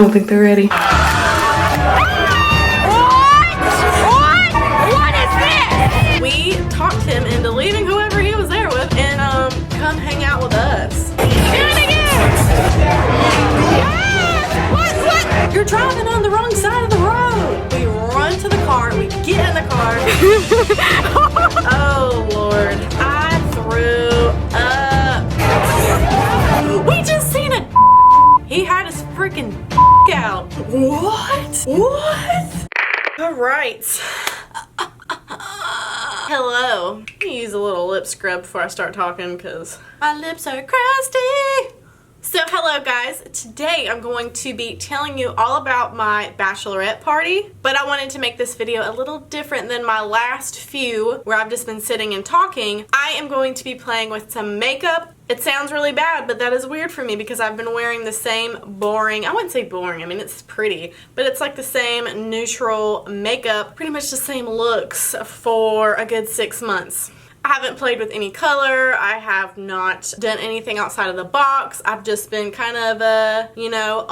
don't think they're ready. What is this? We talked him into leaving whoever he was there with and come hang out with us. Do it again! What? You're driving on the wrong side of the road. We run to the car, we get in the car. Oh Lord, I threw up. We just seen a he had his freaking out. What? Alright. Hello. Let me use a little lip scrub before I start talking because my lips are crusty. So hello guys, today I'm going to be telling you all about my bachelorette party, but I wanted to make this video a little different than my last few where I've just been sitting and talking. I am going to be playing with some makeup. It sounds really bad, but that is weird for me because I've been wearing the same boring, I wouldn't say boring, I mean it's pretty, but it's like the same neutral makeup, pretty much the same looks for a good 6 months. I haven't played with any color, I have not done anything outside of the box, I've just been kind of a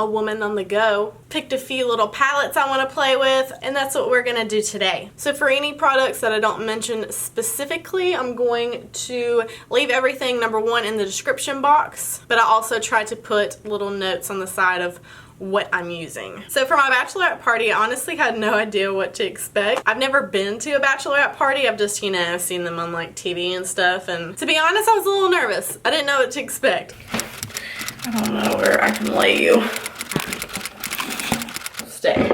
woman on the go. Picked a few little palettes I want to play with, and that's what we're going to do today. So for any products that I don't mention specifically, I'm going to leave everything, number one, in the description box, but I also try to put little notes on the side of what I'm using. So for my bachelorette party, I honestly had no idea what to expect. I've never been to a bachelorette party. I've just, seen them on like TV and stuff, and to be honest, I was a little nervous. I didn't know what to expect. I don't know where I can lay you. Stay.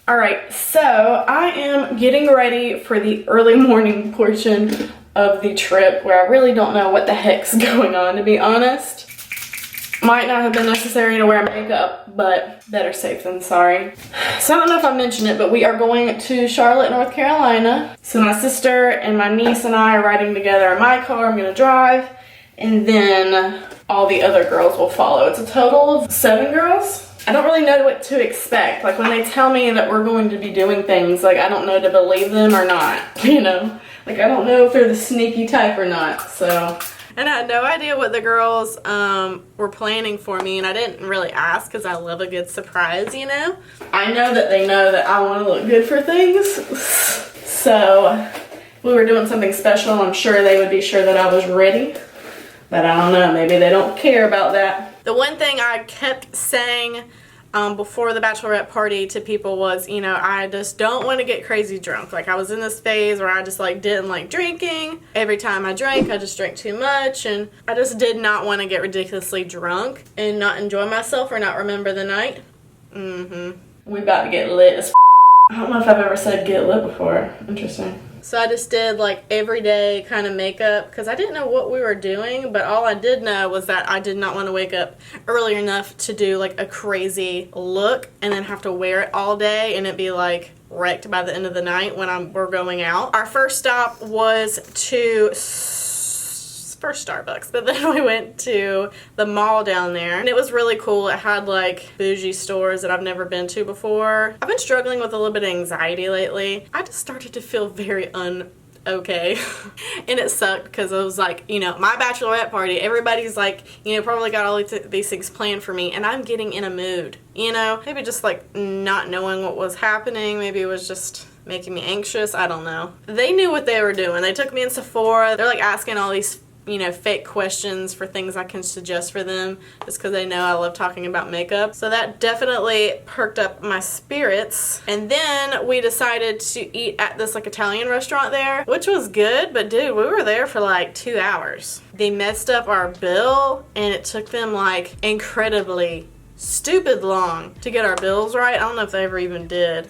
Alright, so I am getting ready for the early morning portion of the trip where I really don't know what the heck's going on, to be honest. Might not have been necessary to wear makeup, but better safe than sorry. So I don't know if I mentioned it, but we are going to Charlotte, North Carolina. So my sister and my niece and I are riding together in my car. I'm gonna drive, and then all the other girls will follow. It's a total of 7 girls. I don't really know what to expect. Like when they tell me that we're going to be doing things, like I don't know to believe them or not, Like I don't know if they're the sneaky type or not, so. And I had no idea what the girls were planning for me, and I didn't really ask because I love a good surprise, I know that they know that I want to look good for things, so if we were doing something special, I'm sure they would be sure that I was ready, but I don't know, maybe they don't care about that. The one thing I kept saying before the bachelorette party to people was, I just don't want to get crazy drunk. Like I was in this phase where I just didn't like drinking. Every time I drank, I just drank too much, and I just did not want to get ridiculously drunk and not enjoy myself or not remember the night. We about to get lit as I don't know if I've ever said get lit before. Interesting. So I just did like everyday kind of makeup because I didn't know what we were doing, but all I did know was that I did not want to wake up early enough to do like a crazy look and then have to wear it all day and it be like wrecked by the end of the night when we're going out. Our first stop was to Starbucks, but then we went to the mall down there and it was really cool. It had like bougie stores that I've never been to before. I've been struggling with a little bit of anxiety lately. I just started to feel very okay and it sucked because it was like, my bachelorette party, everybody's like, probably got all these things planned for me and I'm getting in a mood, maybe just like not knowing what was happening. Maybe it was just making me anxious. I don't know. They knew what they were doing. They took me in Sephora. They're like asking all these fake questions for things I can suggest for them just because they know I love talking about makeup. So that definitely perked up my spirits. And then we decided to eat at this like Italian restaurant there, which was good, but dude, we were there for like 2 hours. They messed up our bill and it took them like incredibly stupid long to get our bills right. I don't know if they ever even did.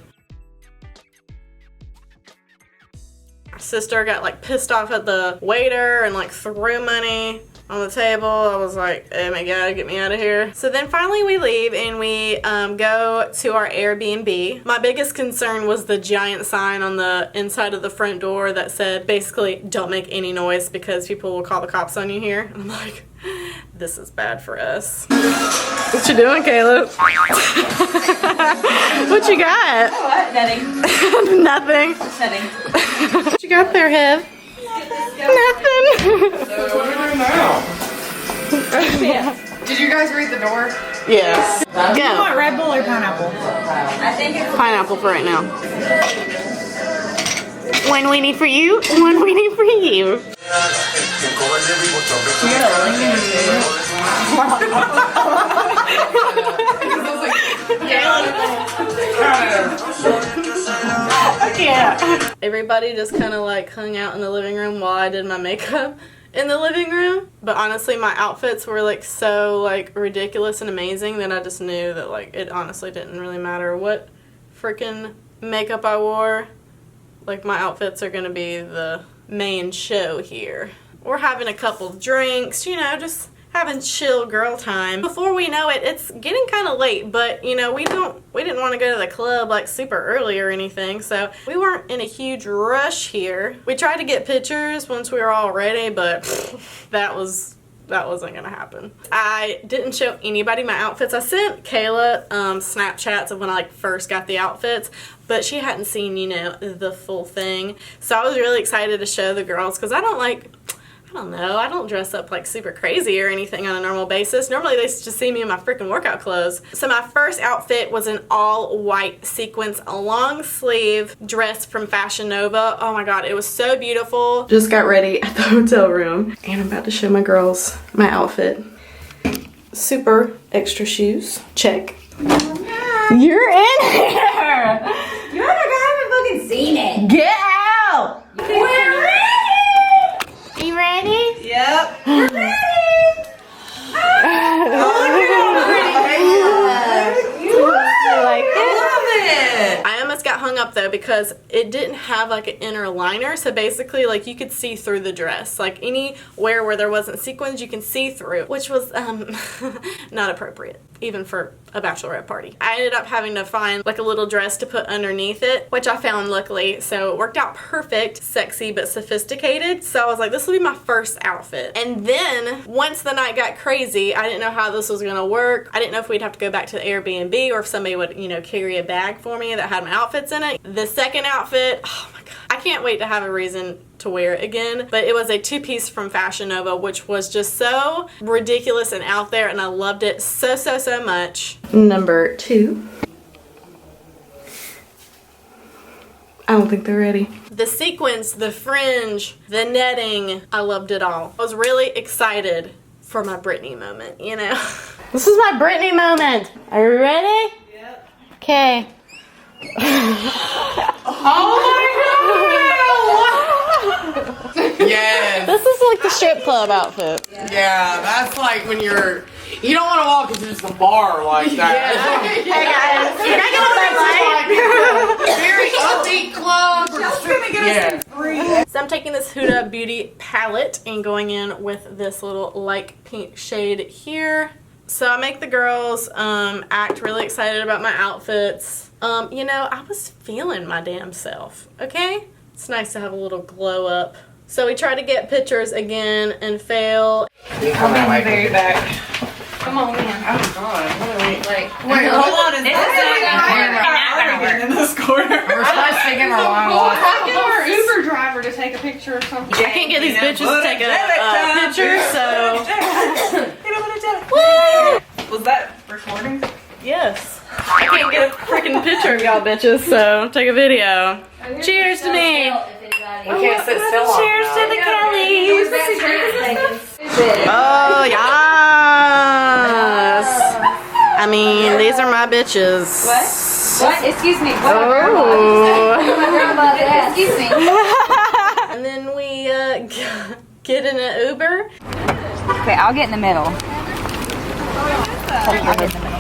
Sister got like pissed off at the waiter and like threw money on the table. I was like, oh my god, get me out of here. So then finally we leave and we go to our Airbnb. My biggest concern was the giant sign on the inside of the front door that said basically don't make any noise because people will call the cops on you here. And I'm like, this is bad for us. What you doing, Caleb? What you got? Oh, what? Nothing. Nothing. Nothing. What you got there, Hev? Nothing. So what are we doing now? Did you guys read the door? Yes. Do you Go. want Red Bull or pineapple? Pineapple for right now. One weenie for you, one weenie for you. Yeah. Everybody just kind of like hung out in the living room while I did my makeup in the living room. But honestly, my outfits were like so like ridiculous and amazing that I just knew that like it honestly didn't really matter what freaking makeup I wore. Like my outfits are gonna be the main show here. We're having a couple drinks, you know, just having chill girl time. Before we know it, it's getting kind of late, but you know, we didn't want to go to the club like super early or anything, so we weren't in a huge rush here. We tried to get pictures once we were all ready, but that wasn't gonna happen. I didn't show anybody my outfits. I sent Kayla Snapchats of when I like first got the outfits, but she hadn't seen, you know, the full thing. So I was really excited to show the girls because I don't know, I don't dress up like super crazy or anything on a normal basis. Normally they just see me in my freaking workout clothes. So my first outfit was an all white sequins long sleeve dress from Fashion Nova. Oh my god, it was so beautiful. Just got ready at the hotel room and I'm about to show my girls my outfit. Super extra shoes, check. You're in here! You haven't fucking seen it. Get out! We're ready! You ready? Yep. We're ready! I almost got hung up though because it didn't have like an inner liner, so basically like you could see through the dress. Like anywhere where there wasn't sequins you can see through, which was not appropriate even for a bachelorette party. I ended up having to find like a little dress to put underneath it, which I found luckily, so it worked out perfect, sexy but sophisticated. So I was like, this will be my first outfit. And then once the night got crazy, I didn't know how this was gonna work. I didn't know if we'd have to go back to the Airbnb or if somebody would, you know, carry a bag for me that had my outfits in it. The second outfit, oh my god, I can't wait to have a reason to wear it again, but it was a two-piece from Fashion Nova, which was just so ridiculous and out there, and I loved it so much. Number 2. I don't think they're ready. The sequins, the fringe, the netting, I loved it all. I was really excited for my Britney moment, you know? This is my Britney moment. Are you ready? Yep. Okay. Oh my god! Yes. This is like the strip club outfit. Yeah, that's like when you don't want to walk into just a bar like that. Hey guys, can I get on that Very upbeat club. Just gonna get us some free. So I'm taking this Huda Beauty palette and going in with this little light pink shade here. So I make the girls act really excited about my outfits. You know, I was feeling my damn self, okay? It's nice to have a little glow up. So we try to get pictures again and fail. I'll be in the very back. Come on, man. Oh god, what are we Wait, hold on. Is this in this corner? We're supposed to give her a long walk. I'll get our Uber driver to take a picture or something. I can't get these bitches to take a picture, so... Woo! Was that recording? Yes. I can't get a freaking picture of y'all bitches, so take a video. Cheers to me. We can't sit still long Cheers to the enough. Kellys. Oh, yes. I mean, these are my bitches. What? Excuse me. What? Oh. Excuse me. And then we get in an Uber. Okay, I'll get in the middle. I'll get in the middle.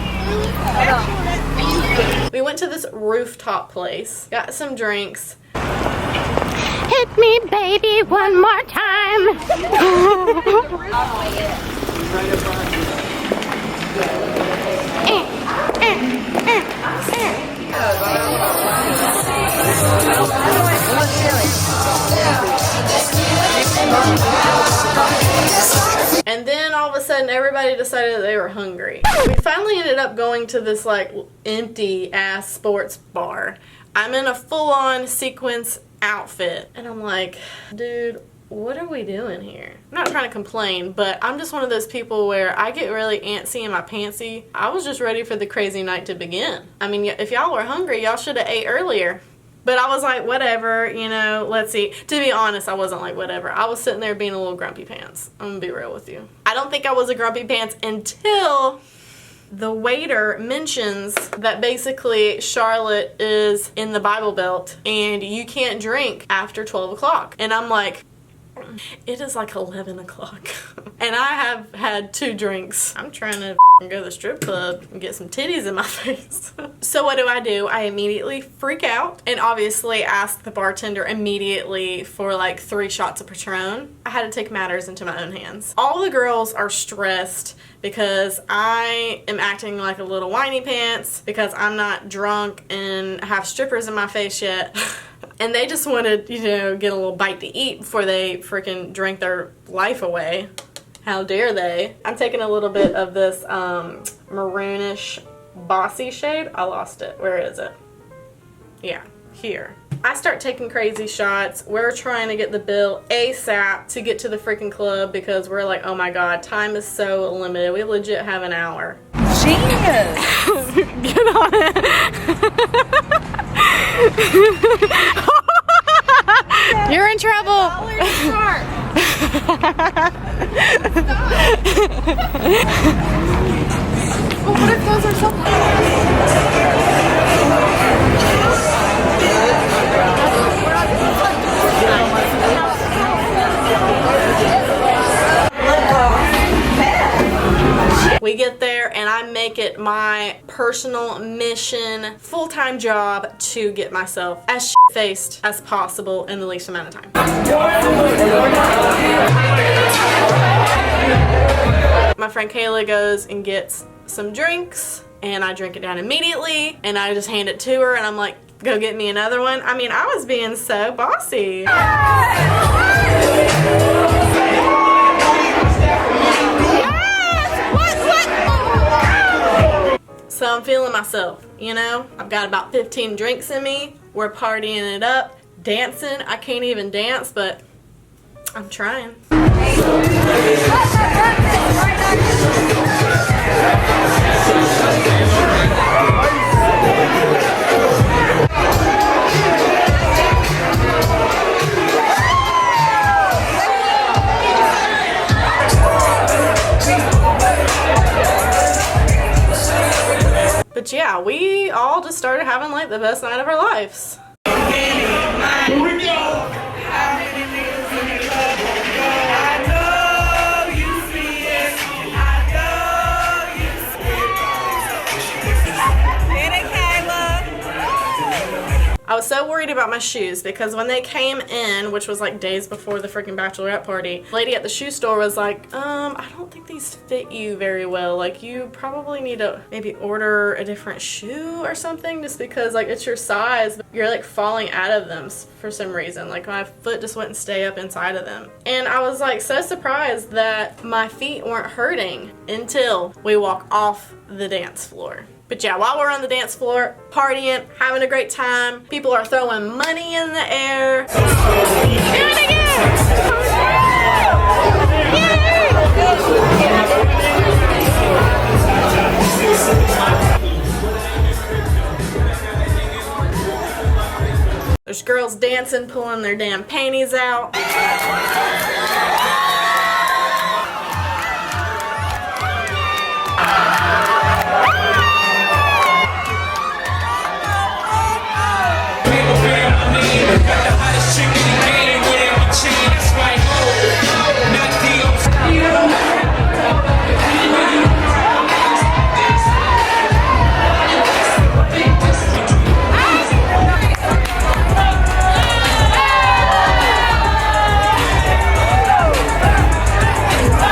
We went to this rooftop place, got some drinks. Hit me, baby, one more time. And then all of a sudden everybody decided that they were hungry. We finally ended up going to this like empty ass sports bar. I'm in a full-on sequins outfit and I'm like, dude, what are we doing here? I'm not trying to complain, but I'm just one of those people where I get really antsy in my pantsy. I was just ready for the crazy night to begin. I mean, if y'all were hungry, y'all should have ate earlier. But I was like, whatever, you know, let's see. To be honest, I wasn't like, whatever. I was sitting there being a little grumpy pants. I'm gonna be real with you. I don't think I was a grumpy pants until the waiter mentions that basically Charlotte is in the Bible Belt and you can't drink after 12 o'clock. And I'm like, it is like 11 o'clock. And I have had 2 drinks. I'm trying to go to the strip club and get some titties in my face. So what do? I immediately freak out and obviously ask the bartender immediately for like 3 shots of Patron. I had to take matters into my own hands. All the girls are stressed because I am acting like a little whiny pants because I'm not drunk and have strippers in my face yet. And they just wanted, you know, get a little bite to eat before they freaking drank their life away. How dare they? I'm taking a little bit of this maroonish bossy shade. I lost it. Where is it? Yeah, here. I start taking crazy shots. We're trying to get the bill ASAP to get to the freaking club because we're like, oh my god, time is so limited. We legit have an hour. Genius! Get on it. You're in trouble. Well, what if those are We get there and I make it my personal mission, full-time job to get myself as shit-faced as possible in the least amount of time. My friend Kayla goes and gets some drinks and I drink it down immediately and I just hand it to her and I'm like, go get me another one. I mean, I was being so bossy. So I'm feeling myself, you know? I've got about 15 drinks in me. We're partying it up, dancing. I can't even dance, but I'm trying. But yeah, we all just started having like the best night of our lives. Here we go. I was so worried about my shoes because when they came in, which was like days before the freaking bachelorette party, the lady at the shoe store was like, I don't think these fit you very well. Like, you probably need to maybe order a different shoe or something just because like it's your size, but you're like falling out of them for some reason. Like my foot just wouldn't stay up inside of them. And I was like so surprised that my feet weren't hurting until we walk off the dance floor. But yeah, while we're on the dance floor, partying, having a great time, people are throwing money in the air. Do it again! There's girls dancing, pulling their damn panties out.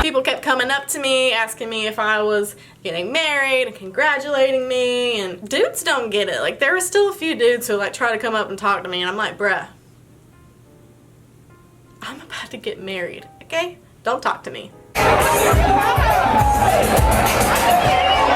People kept coming up to me, asking me if I was getting married and congratulating me, and dudes don't get it. Like, there were still a few dudes who like try to come up and talk to me, and I'm like, bruh, I'm about to get married, okay? Don't talk to me.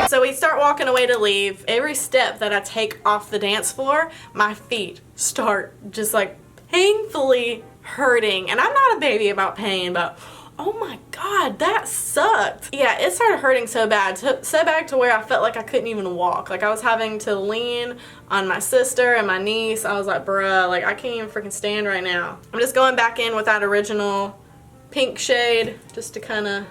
So we start walking away to leave. Every step that I take off the dance floor, my feet start just like painfully hurting. And I'm not a baby about pain, but oh my God, that sucked. Yeah, it started hurting so bad. So bad to where I felt like I couldn't even walk. Like I was having to lean on my sister and my niece. I was like, bruh, like I can't even freaking stand right now. I'm just going back in with that original pink shade just to kind of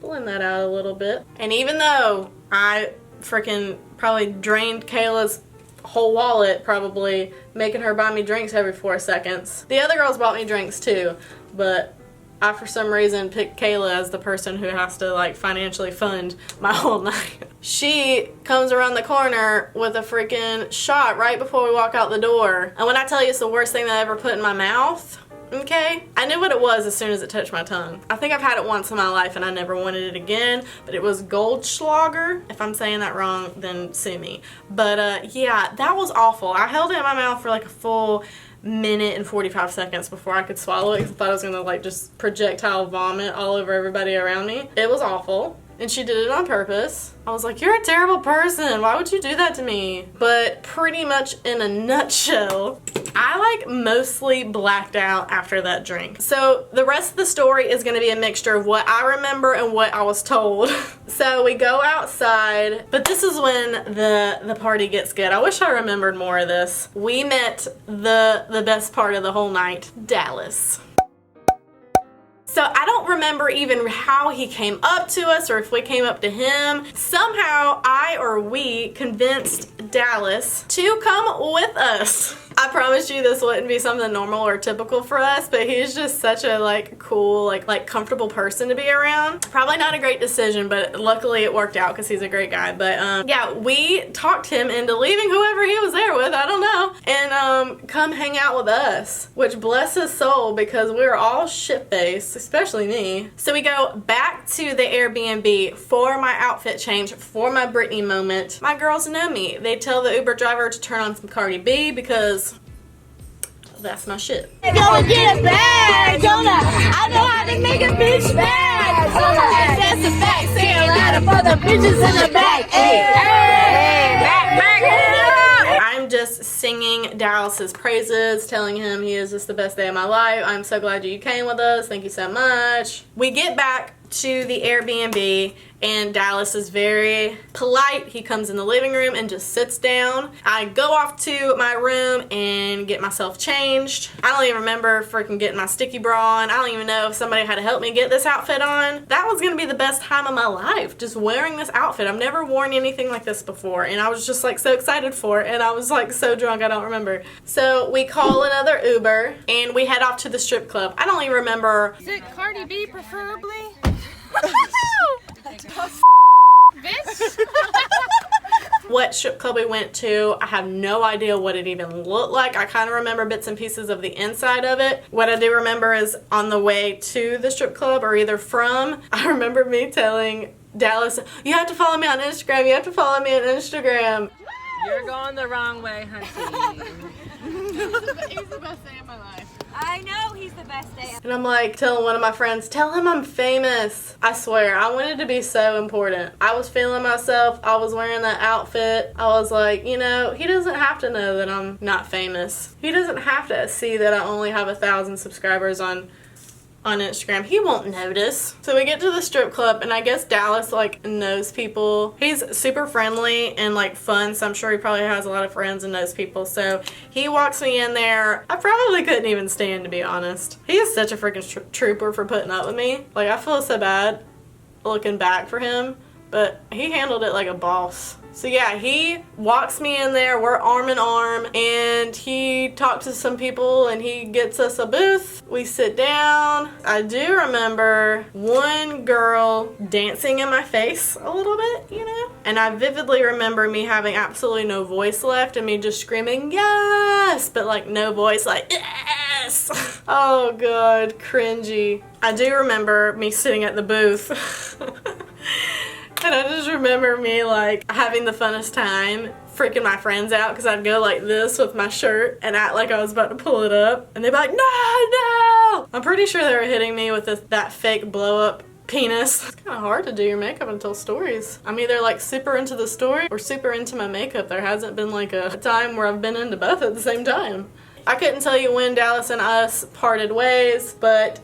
blend that out a little bit. And even though I freaking probably drained Kayla's whole wallet, probably making her buy me drinks every 4 seconds, the other girls bought me drinks too, but I for some reason picked Kayla as the person who has to like financially fund my whole night. She comes around the corner with a freaking shot right before we walk out the door. And when I tell you it's the worst thing that I ever put in my mouth, okay? I knew what it was as soon as it touched my tongue. I think I've had it once in my life and I never wanted it again, but it was Goldschlager. If I'm saying that wrong, then sue me. But yeah, that was awful. I held it in my mouth for like a full minute and 45 seconds before I could swallow it because I thought I was gonna like just projectile vomit all over everybody around me. It was awful. And she did it on purpose. I was like, you're a terrible person. Why would you do that to me? But pretty much in a nutshell, I like mostly blacked out after that drink. So the rest of the story is gonna be a mixture of what I remember and what I was told. So we go outside, but this is when the party gets good. I wish I remembered more of this. We met the best part of the whole night, Dallas. So I don't remember even how he came up to us or if we came up to him. Somehow I or we convinced Dallas to come with us. I promised you this wouldn't be something normal or typical for us, but he's just such a like cool, like comfortable person to be around. Probably not a great decision, but luckily it worked out because he's a great guy. But yeah, we talked him into leaving whoever he was there with, I don't know, and come hang out with us, which bless his soul because we were all shit-faced, especially me. So we go back to the Airbnb for my outfit change, for my Britney moment. My girls know me. They tell the Uber driver to turn on some Cardi B because that's my shit. Gonna get a bag, I know how to make a bitch bag. That's a fact, say a lot of other bitches in the back. Hey, back. I'm just singing Dallas's praises, telling him he is just the best day of my life. I'm so glad you came with us. Thank you so much. We get back to the Airbnb and Dallas is very polite. He comes in the living room and just sits down. I go off to my room and get myself changed. I don't even remember freaking getting my sticky bra on. I don't even know if somebody had to help me get this outfit on. That was gonna be the best time of my life, just wearing this outfit. I've never worn anything like this before and I was just like so excited for it and I was like so drunk I don't remember. So we call another Uber and we head off to the strip club. I don't even remember. Is it Cardi B preferably? Bitch. What strip club we went to. I have no idea what it even looked like. I kind of remember bits and pieces of the inside of it. What I do remember is on the way to the strip club or either from, I remember me telling Dallas, you have to follow me on Instagram, you have to follow me on Instagram. You're going the wrong way, hunty. He's the best day of my life. I know he's the best day. And I'm like telling one of my friends, tell him I'm famous. I swear, I wanted to be so important. I was feeling myself. I was wearing that outfit. I was like, you know, he doesn't have to know that I'm not famous. He doesn't have to see that I only have 1,000 subscribers on Instagram. He won't notice. So we get to the strip club and I guess Dallas like knows people. He's super friendly and like fun, so I'm sure he probably has a lot of friends and knows people. So he walks me in there. I probably couldn't even stand, to be honest. He is such a freaking trooper for putting up with me. Like I feel so bad looking back for him, but he handled it like a boss. So yeah, he walks me in there, we're arm in arm, and he talks to some people and he gets us a booth. We sit down. I do remember one girl dancing in my face a little bit, you know? And I vividly remember me having absolutely no voice left and me just screaming, yes! But like no voice, like, yes! Oh god, cringy. I do remember me sitting at the booth. And I just remember me like having the funnest time freaking my friends out because I'd go like this with my shirt and act like I was about to pull it up and they'd be like, no! I'm pretty sure they were hitting me with that fake blow up penis. It's kind of hard to do your makeup and tell stories. I'm either like super into the story or super into my makeup. There hasn't been like a time where I've been into both at the same time. I couldn't tell you when Dallas and us parted ways, but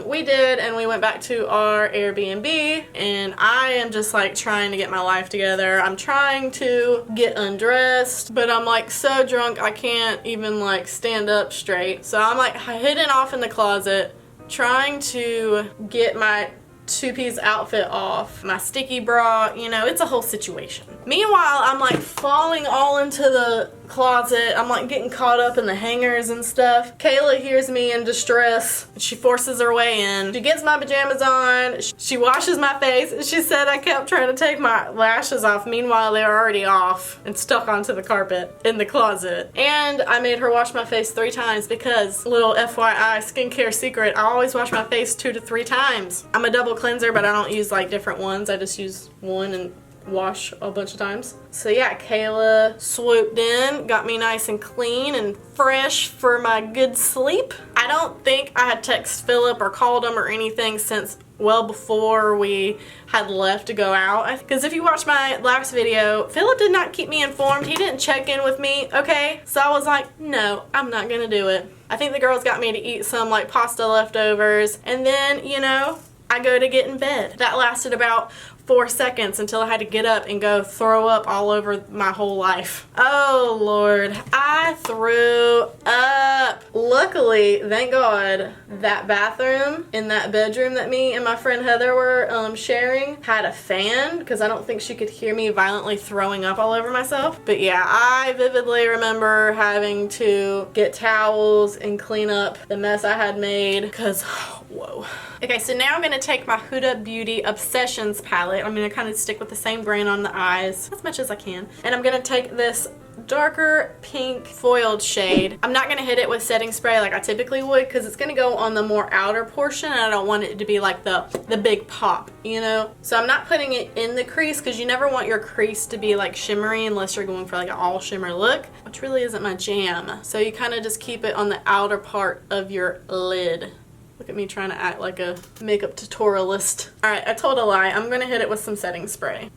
we did, and we went back to our Airbnb, and I am just like trying to get my life together. I'm trying to get undressed, but I'm like so drunk I can't even like stand up straight. So I'm like hidden off in the closet trying to get my two-piece outfit off, my sticky bra, you know, it's a whole situation. Meanwhile, I'm like falling all into the closet. I'm like getting caught up in the hangers and stuff. Kayla hears me in distress. She forces her way in. She gets my pajamas on. She washes my face. She said I kept trying to take my lashes off. Meanwhile, they were already off and stuck onto the carpet in the closet. And I made her wash my face 3 times because, little FYI, skincare secret, I always wash my face 2 to 3 times. I'm a double cleanser, but I don't use like different ones. I just use one and wash a bunch of times. So yeah, Kayla swooped in, got me nice and clean and fresh for my good sleep. I don't think I had texted Philip or called him or anything since well before we had left to go out. Because if you watch my last video, Philip did not keep me informed. He didn't check in with me, okay? So I was like, no, I'm not gonna do it. I think the girls got me to eat some like pasta leftovers, and then, you know, I go to get in bed. That lasted about 4 seconds until I had to get up and go throw up all over my whole life. Oh Lord, I threw up. Luckily, thank God, that bathroom in that bedroom that me and my friend Heather were sharing had a fan, because I don't think she could hear me violently throwing up all over myself. But yeah, I vividly remember having to get towels and clean up the mess I had made, because whoa. Okay, so now I'm going to take my Huda Beauty Obsessions palette. I'm going to kind of stick with the same brand on the eyes as much as I can. And I'm going to take this darker pink foiled shade. I'm not going to hit it with setting spray like I typically would, because it's going to go on the more outer portion and I don't want it to be like the big pop, you know? So I'm not putting it in the crease, because you never want your crease to be like shimmery unless you're going for like an all shimmer look, which really isn't my jam. So you kind of just keep it on the outer part of your lid. Look at me trying to act like a makeup tutorialist. Alright, I told a lie. I'm going to hit it with some setting spray.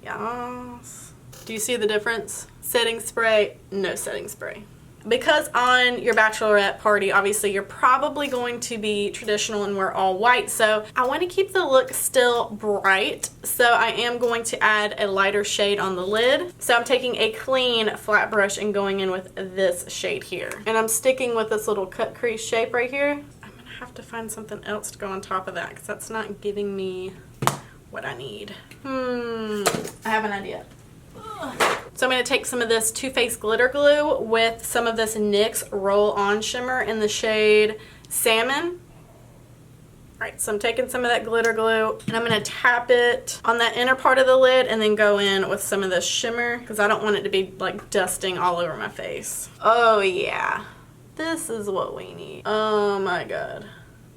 Yes. Do you see the difference? Setting spray, no setting spray. Because on your bachelorette party, obviously you're probably going to be traditional and wear all white, so I want to keep the look still bright, so I am going to add a lighter shade on the lid. So I'm taking a clean flat brush and going in with this shade here. And I'm sticking with this little cut crease shape right here. I'm going to have to find something else to go on top of that, because that's not giving me what I need. I have an idea. So I'm going to take some of this Too Faced glitter glue with some of this NYX roll-on shimmer in the shade Salmon. Alright, so I'm taking some of that glitter glue and I'm going to tap it on that inner part of the lid and then go in with some of this shimmer, because I don't want it to be like dusting all over my face. Oh yeah, this is what we need. Oh my god.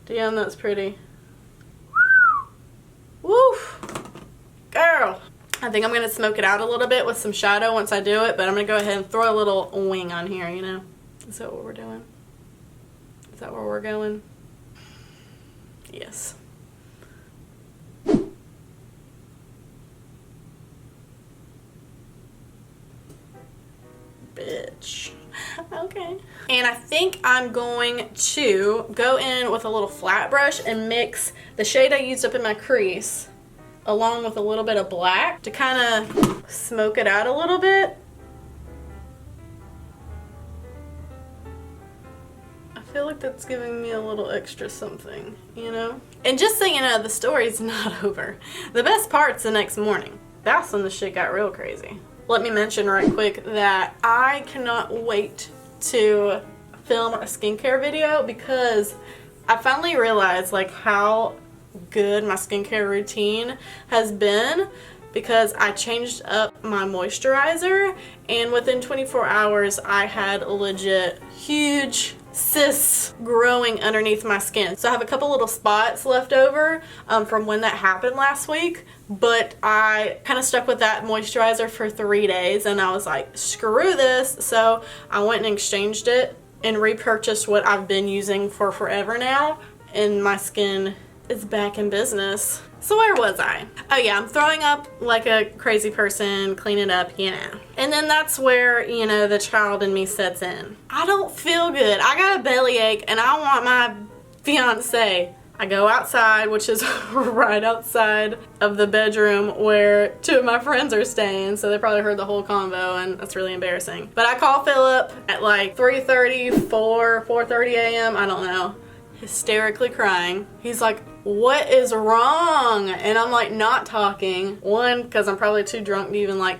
Damn, that's pretty. Woof! Girl! I think I'm going to smoke it out a little bit with some shadow once I do it, but I'm going to go ahead and throw a little wing on here, you know? Is that what we're doing? Is that where we're going? Yes. Bitch. Okay. And I think I'm going to go in with a little flat brush and mix the shade I used up in my crease along with a little bit of black to kind of smoke it out a little bit. I feel like that's giving me a little extra something, you know? And just so you know, the story's not over. The best part's the next morning. That's when the shit got real crazy. Let me mention right quick that I cannot wait to film a skincare video, because I finally realized like how good my skincare routine has been, because I changed up my moisturizer and within 24 hours I had legit huge cysts growing underneath my skin. So I have a couple little spots left over from when that happened last week, but I kind of stuck with that moisturizer for 3 days and I was like, screw this. So I went and exchanged it and repurchased what I've been using for forever now, and my skin is back in business. So where was I? Oh yeah, I'm throwing up like a crazy person, cleaning up, you know. And then that's where, you know, the child in me sets in. I don't feel good. I got a bellyache and I want my fiance. I go outside, which is right outside of the bedroom where 2 of my friends are staying, so they probably heard the whole convo, and that's really embarrassing. But I call Philip at like 3:30, 4:30 a.m., I don't know, hysterically crying. He's like, what is wrong? And I'm like not talking. One, because I'm probably too drunk to even like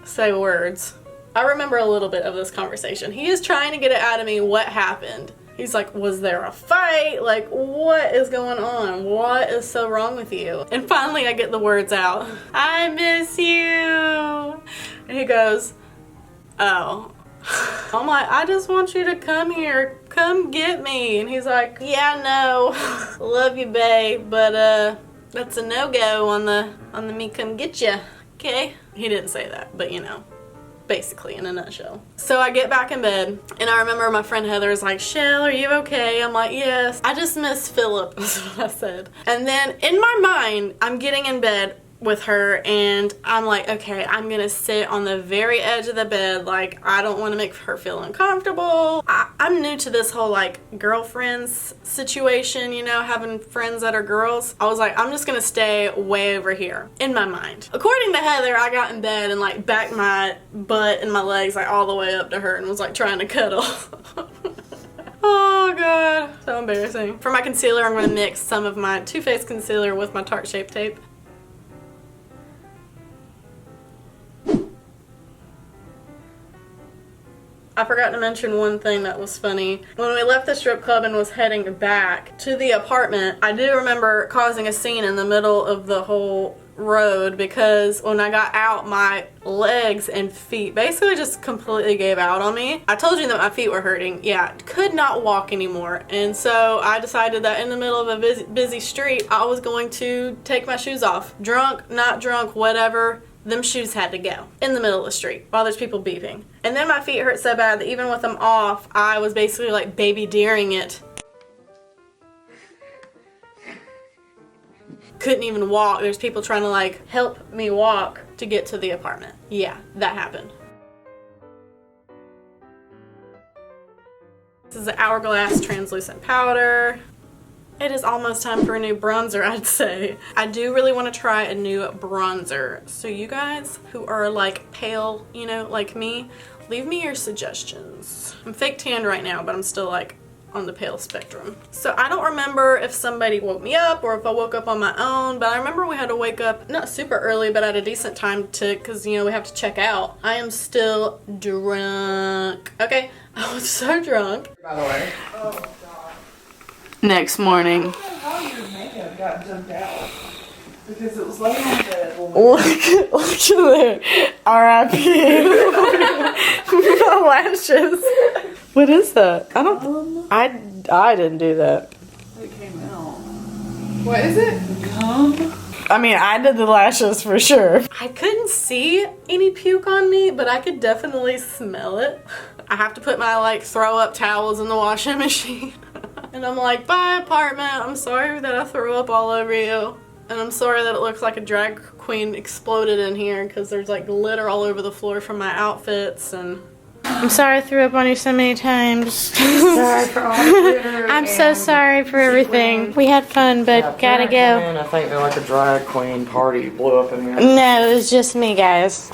say words. I remember a little bit of this conversation. He is trying to get it out of me what happened. He's like, was there a fight? Like, what is going on? What is so wrong with you? And finally I get the words out. I miss you. And he goes, oh. I'm like, I just want you to come here. Come get me. And he's like, yeah, no. Love you, babe. But that's a no-go on the me come get you. Okay? He didn't say that, but you know. Basically, in a nutshell. So I get back in bed, and I remember my friend Heather's like, Shell, are you okay? I'm like, yes. I just miss Philip, is what I said. And then in my mind, I'm getting in bed with her, and I'm like, okay, I'm gonna sit on the very edge of the bed. Like, I don't want to make her feel uncomfortable. I'm new to this whole like girlfriends situation, you know, having friends that are girls. I was like, I'm just gonna stay way over here in my mind. According to Heather, I got in bed and like backed my butt and my legs like all the way up to her and was like trying to cuddle. Oh god, so embarrassing. For my concealer, I'm gonna mix some of my Too Faced concealer with my Tarte Shape Tape. I forgot to mention one thing that was funny. When we left the strip club and was heading back to the apartment, I do remember causing a scene in the middle of the whole road because when I got out, my legs and feet basically just completely gave out on me. I told you that my feet were hurting. Yeah, could not walk anymore. And so I decided that in the middle of a busy street, I was going to take my shoes off. Drunk, not drunk, whatever. Them shoes had to go in the middle of the street while there's people beeping. And then my feet hurt so bad that even with them off, I was basically like baby deering it. Couldn't even walk. There's people trying to like help me walk to get to the apartment. Yeah, that happened. This is the Hourglass translucent powder. It is almost time for a new bronzer, I'd say. I do really want to try a new bronzer. So you guys who are like pale, you know, like me, leave me your suggestions. I'm fake tanned right now, but I'm still like on the pale spectrum. So I don't remember if somebody woke me up or if I woke up on my own, but I remember we had to wake up not super early, but at a decent time to, cause you know, we have to check out. I am still drunk. Okay, I was so drunk. By the way. Oh, Next morning. how your makeup got dumped out. Because it was laying on the bed. Look at there. R.I.P. My lashes. What is that? I don't. I didn't do that. It came out. What is it? I mean, I did the lashes for sure. I couldn't see any puke on me, but I could definitely smell it. I have to put my like throw up towels in the washing machine. And I'm like, bye apartment, I'm sorry that I threw up all over you. And I'm sorry that it looks like a drag queen exploded in here because there's like glitter all over the floor from my outfits. And I'm sorry I threw up on you so many times. Sorry for all the glitter. I'm so sorry for everything. We had fun, but gotta go. Man, I think they're like a drag queen party blew up in here. No, it was just me, guys.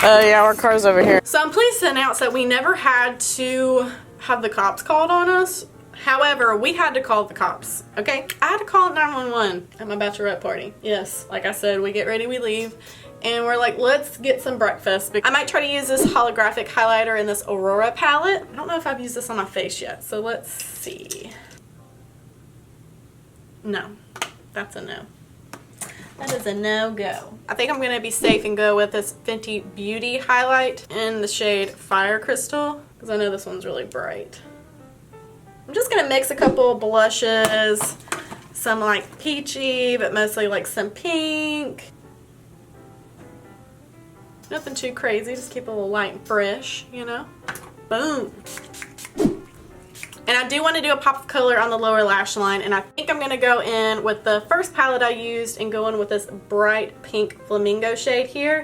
Oh yeah, our car's over here. So I'm pleased to announce that we never had to have the cops called on us. However, we had to call the cops, okay? I had to call 911 at my bachelorette party. Yes, like I said, we get ready, we leave, and we're like, let's get some breakfast. I might try to use this holographic highlighter in this Aurora palette. I don't know if I've used this on my face yet, so let's see. No, that's a no. That is a no-go. I think I'm gonna be safe and go with this Fenty Beauty highlight in the shade Fire Crystal, because I know this one's really bright. I'm just gonna mix a couple blushes, some like peachy, but mostly like some pink. Nothing too crazy, just keep it a little light and fresh, you know? Boom. And And I do want to do a pop of color on the lower lash line, and I think I'm going to go in with the first palette I used and go in with this bright pink flamingo shade here.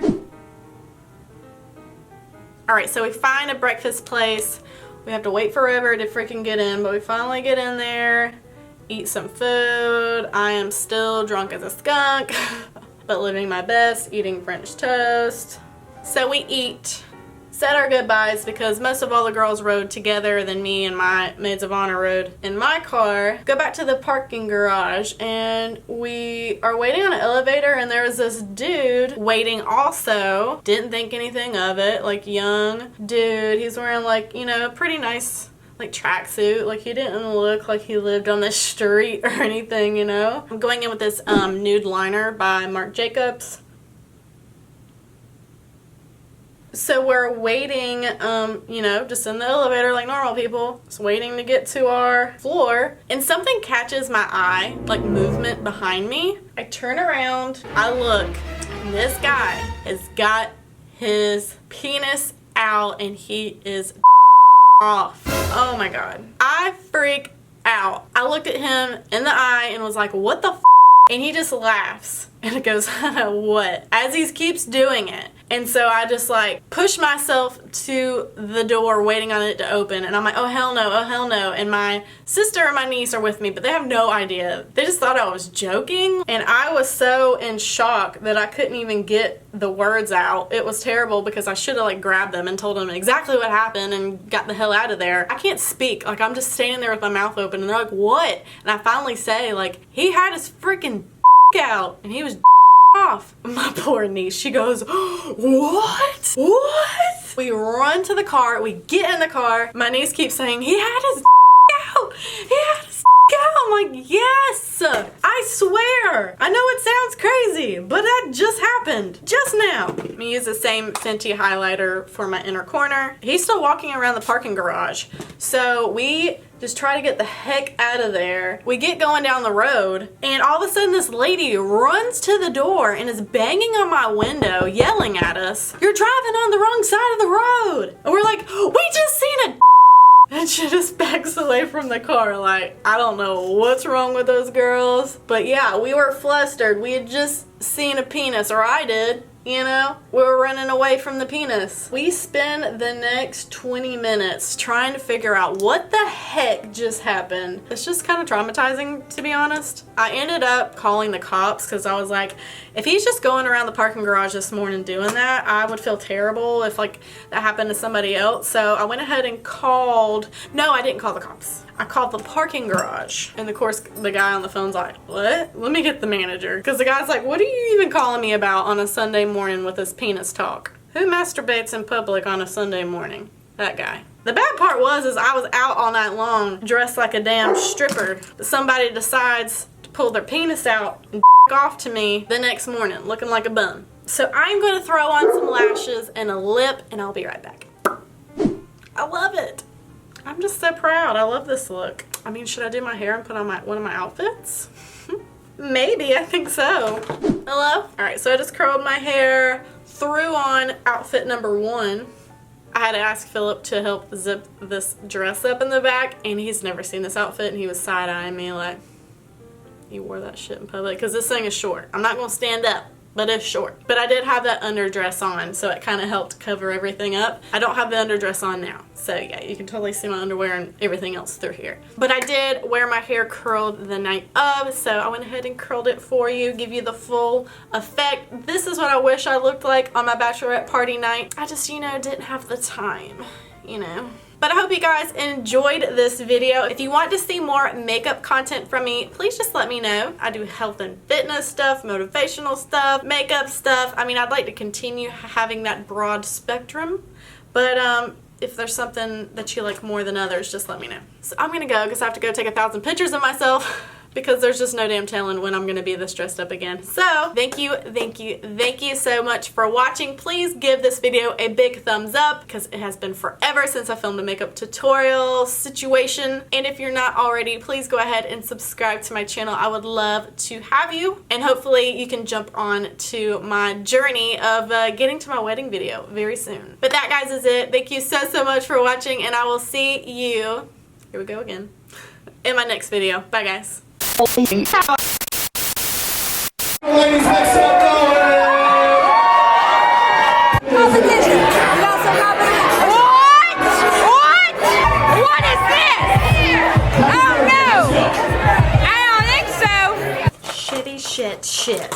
Alright, so we find a breakfast place. We have to wait forever to freaking get in, but we finally get in there, eat some food. I am still drunk as a skunk, but living my best, eating French toast. So we eat, said our goodbyes because most of all the girls rode together, then me and my maids of honor rode in my car. Go back to the parking garage and we are waiting on an elevator, and there was this dude waiting also. Didn't think anything of it, like young dude. He's wearing like, you know, pretty nice like tracksuit. Like he didn't look like he lived on the street or anything, you know. I'm going in with this nude liner by Marc Jacobs. So we're waiting, you know, just in the elevator like normal people, just waiting to get to our floor, and something catches my eye, like movement behind me. I turn around, I look, and this guy has got his penis out and he is off. Oh my god. I freak out. I looked at him in the eye and was like, what the f? And he just laughs and it goes, what? As he keeps doing it. And so I just like push myself to the door waiting on it to open, and I'm like, oh hell no, oh hell no. And my sister and my niece are with me, but they have no idea. They just thought I was joking, and I was so in shock that I couldn't even get the words out. It was terrible because I should have like grabbed them and told them exactly what happened and got the hell out of there. I can't speak, like I'm just standing there with my mouth open and they're like, what? And I finally say like, he had his freaking out and he was off. My poor niece, she goes, what? What? We run to the car, we get in the car. My niece keeps saying, he had his out. He had his out. I'm like, yes, I swear. I know it sounds crazy, but that just happened just now. I'm gonna use the same Fenty highlighter for my inner corner. He's still walking around the parking garage. So we just try to get the heck out of there. We get going down the road, and all of a sudden this lady runs to the door and is banging on my window, yelling at us, you're driving on the wrong side of the road. And we're like, we just seen a and she just backs away from the car like, I don't know what's wrong with those girls. But yeah, we were flustered. We had just seen a penis, or I did. You know, we were running away from the penis. We spend the next 20 minutes trying to figure out what the heck just happened. It's just kind of traumatizing, to be honest. I ended up calling the cops because I was like, if he's just going around the parking garage this morning doing that, I would feel terrible if like that happened to somebody else. So I went ahead and called, no, I didn't call the cops. I called the parking garage, and of course the guy on the phone's like, what? Let me get the manager. Because the guy's like, what are you even calling me about on a Sunday morning with this penis talk? Who masturbates in public on a Sunday morning? That guy. The bad part was I was out all night long dressed like a damn stripper. Somebody decides to pull their penis out and off to me the next morning looking like a bum. So I'm going to throw on some lashes and a lip, and I'll be right back. I love it. I'm just so proud. I love this look. I mean, should I do my hair and put on one of my outfits? Maybe, I think so. Hello? Alright, so I just curled my hair, threw on outfit number 1. I had to ask Philip to help zip this dress up in the back, and he's never seen this outfit, and he was side-eyeing me like, you wore that shit in public? Because this thing is short. I'm not going to stand up, but it's short. But I did have that underdress on, so it kind of helped cover everything up. I don't have the underdress on now, so yeah, you can totally see my underwear and everything else through here. But I did wear my hair curled the night of, so I went ahead and curled it for you, give you the full effect. This is what I wish I looked like on my bachelorette party night. I just, you know, didn't have the time, you know. But I hope you guys enjoyed this video. If you want to see more makeup content from me, please just let me know. I do health and fitness stuff, motivational stuff, makeup stuff. I mean, I'd like to continue having that broad spectrum. But if there's something that you like more than others, just let me know. So I'm gonna go because I have to go take 1,000 pictures of myself because there's just no damn telling when I'm gonna be this dressed up again. So thank you so much for watching. Please give this video a big thumbs up because it has been forever since I filmed a makeup tutorial situation. And if you're not already, please go ahead and subscribe to my channel. I would love to have you, and hopefully you can jump on to my journey of getting to my wedding video very soon. But that, guys, is it. Thank you so much for watching, and I will see you Here we go again. In my next video. Bye, guys. Ladies, make some Competition. We got some competition. What? What is this? Oh no! I don't think so. Shitty shit.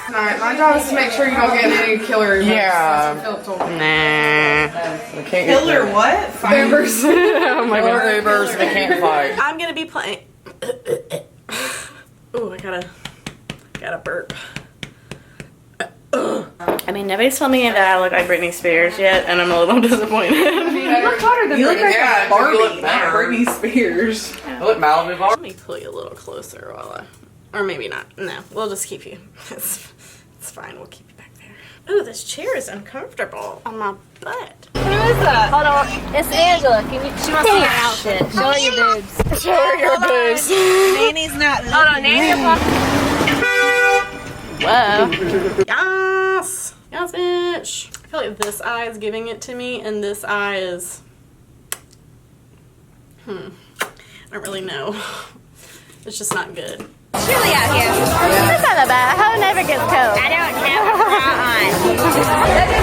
Alright, my job is to make sure you don't get any killer. Yeah. Nah. They can't Killer what? Ubers. Oh my god. Killer Ubers, they can't fight. I'm gonna be playing. Ooh, I gotta burp. I mean, nobody's told me that I look like Britney Spears yet, and I'm a little disappointed. You look hotter than You look like yeah, a Barbie, you look not better. Britney Spears. You look Malibu Barbie. Let me pull you a little closer while or maybe not. No, we'll just keep you. It's fine. We'll keep you back there. Ooh, this chair is uncomfortable on my butt. Who is that? Hold on. It's Angela. She wants to see your outfit. Show her your boobs. Show her your boobs. Nanny's not looking. Hold on, Nanny. Whoa. Yes. Yes, bitch. I feel like this eye is giving it to me, and this eye is... I don't really know. It's just not good. It's chilly out here. That's not that bad. How never gets cold. I don't have a bra on.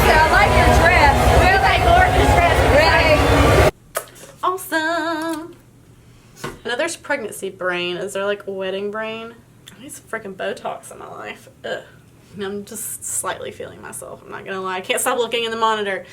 I like your dress. Really gorgeous dress. Really. Awesome. Now there's pregnancy brain. Is there like wedding brain? I need some freaking Botox in my life. Ugh. I'm just slightly feeling myself. I'm not gonna lie. I can't stop looking in the monitor.